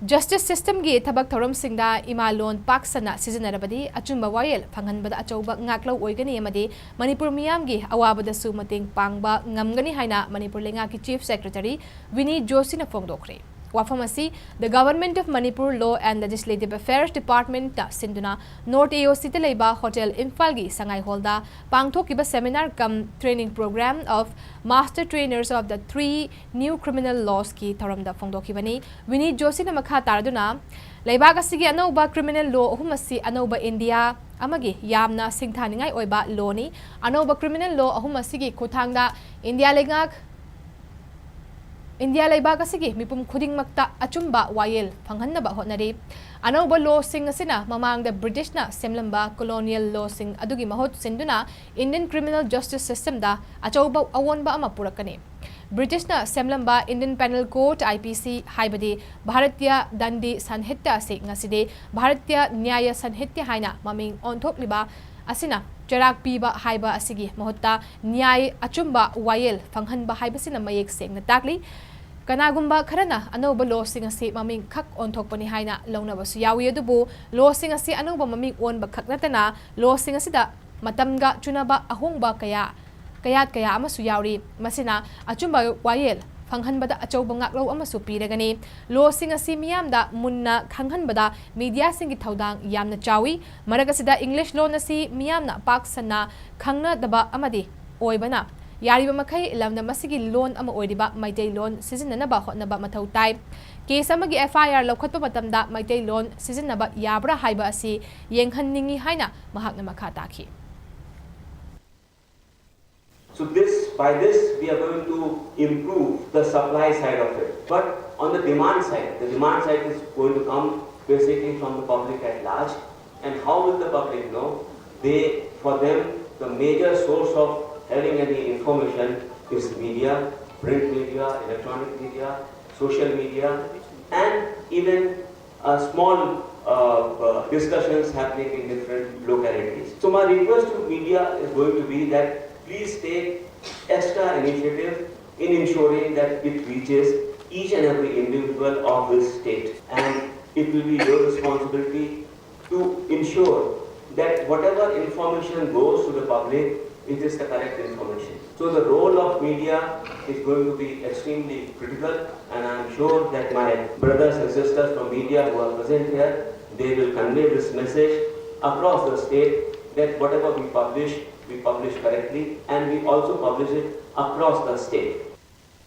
Justice system gi thabak thouram singda Ema Lon Pak Shanna Achumba Wayel Phanghanbada Achouba Ngaklou Oigani amadi Manipur miyam gi awabada su mating pangba ngamgani haina Manipur lenga ki Chief Secretary Vineet Joshi na phongdokhre. Wafamasi, the Government of Manipur Law and Legislative Affairs Department ta sinduna North AOC Leba Hotel Imphal gi Sangai Holda pangthokiba seminar cum training program of Master Trainers of the 3 new criminal laws ki tharamda phongdokhibani. Vineet Joshi na makha taraduna Leba asigi anauba criminal law ahumasi anauba India amagi yamna singthaningai oiba law ni anauba criminal law ahumasi gi khuthangda India Laibag asigi mipum khuding makta Achumba Wayel Phanghanbada hotnari anauba law sing asina mamang the British na semlamba colonial law sing adugi mahot sinduna Indian criminal justice system da Achouba awonba ama purakani. British na semlamba Indian Penal Code IPC haibadi Bharatiya Dandi Sanhitya se ngaside Bharatiya Nyaya Sanhitya haina maming onthokliba asina Charak piba haiba asigi mahotta Nyay Achumba Wayel Phanghanbada haibasina mayek seng na takli Kanagumba karana anauba law sing asi maming khak onthokpani haina launabasu yawi adubu law sing asi anauba maming onba khaknatana law sing asida matamga chunaba ahongba kayat amasu yauri masina Achumba Wayel Phanghanbada Achouba Ngaklou amasu piragani law sing asi miyamda munna khanghanbada media singi thaudang yamna chawi maragasida English law nasi miyamna Pak Shanna khangna daba amadi oibana Yariba makai lamna masigi loan ama oidiba maitay loan Sijin-Narabadi hotnaba mathau tai case amagi FIR lokhatpa matamda maitay loan Sijin-Narabadi yabra haiba asi yenghanningi haina mahakna makha takhi. So by this we are going to improve the supply side of it. But on the demand side is going to come basically from the public at large. And how will the public know? For them the major source of having any information is media, print media, electronic media, social media, and even small discussions happening in different localities. So my request to media is going to be that please take extra initiative in ensuring that it reaches each and every individual of this state. And it will be your responsibility to ensure that whatever information goes to the public, it is the correct information. So the role of media is going to be extremely critical, and I am sure that my brothers and sisters from media who are present here, they will convey this message across the state that whatever we publish correctly, and we also publish it across the state.